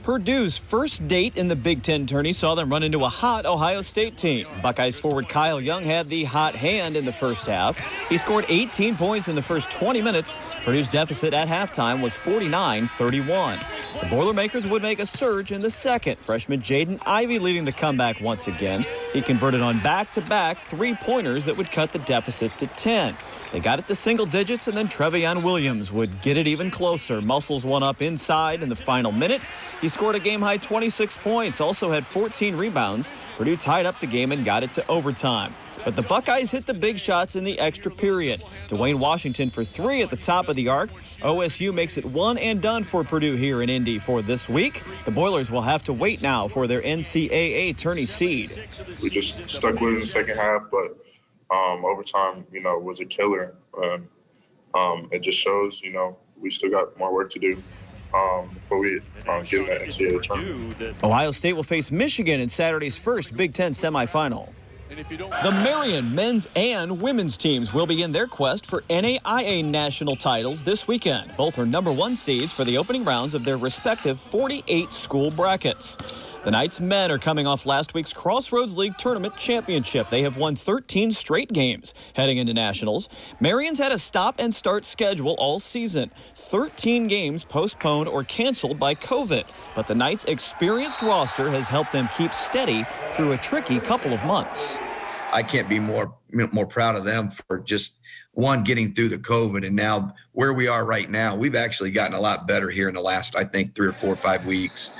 Purdue's first date in the Big Ten tourney saw them run into a hot Ohio State team. Buckeyes forward Kyle Young had the hot hand in the first half. He scored 18 points in the first 20 minutes. Purdue's deficit at halftime was 49-31. The Boilermakers would make a surge in the second. Freshman Jaden Ivey leading the comeback once again. He converted on back-to-back three-pointers that would cut the deficit to 10. They got it to single digits, and then Trevion Williams would get it even closer. Muscles one up inside in the final minute. He scored a game-high 26 points, also had 14 rebounds. Purdue tied up the game and got it to overtime. But the Buckeyes hit the big shots in the extra period. Dwayne Washington for three at the top of the arc. OSU makes it one and done for Purdue here in Indy for this week. The Boilers will have to wait now for their NCAA tourney seed. We just stuck with it in the second half, but overtime, was a killer. It just shows, we still got more work to do before we get in the NCAA tournament. Ohio State will face Michigan in Saturday's first Big Ten semifinal. The Marian men's and women's teams will begin their quest for NAIA national titles this weekend. Both are #1 seeds for the opening rounds of their respective 48 school brackets. The Knights men are coming off last week's Crossroads League Tournament Championship. They have won 13 straight games heading into nationals. Marian's had a stop-and-start schedule all season. 13 games postponed or canceled by COVID. But the Knights' experienced roster has helped them keep steady through a tricky couple of months. I can't be more proud of them for just, one, getting through the COVID, and now where we are right now, we've actually gotten a lot better here in the last, I think, 3 or 4 or 5 weeks.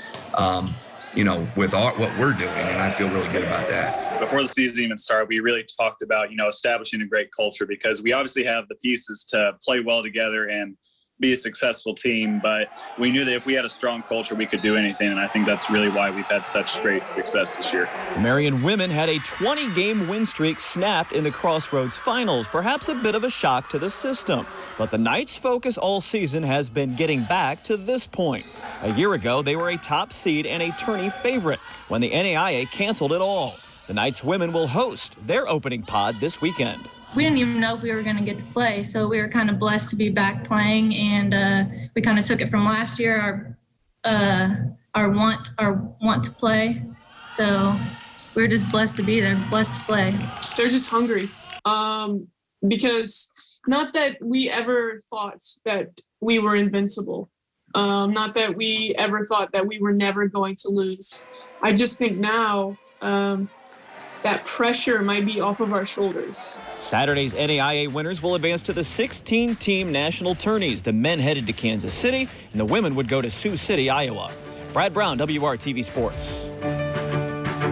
With what we're doing, and I feel really good about that. Before the season even started, we really talked about, establishing a great culture, because we obviously have the pieces to play well together and be a successful team, but we knew that if we had a strong culture, we could do anything, and I think that's really why we've had such great success this year. The Marian women had a 20-game win streak snapped in the Crossroads Finals, perhaps a bit of a shock to the system. But the Knights' focus all season has been getting back to this point. A year ago, they were a top seed and a tourney favorite when the NAIA canceled it all. The Knights women will host their opening pod this weekend. We didn't even know if we were going to get to play, so we were kind of blessed to be back playing, and we kind of took it from last year, our want to play. So we were just blessed to be there, blessed to play. They're just hungry, because not that we ever thought that we were invincible, not that we ever thought that we were never going to lose. I just think now that pressure might be off of our shoulders. Saturday's NAIA winners will advance to the 16-team national tourneys. The men headed to Kansas City, and the women would go to Sioux City, Iowa. Brad Brown, WRTV Sports.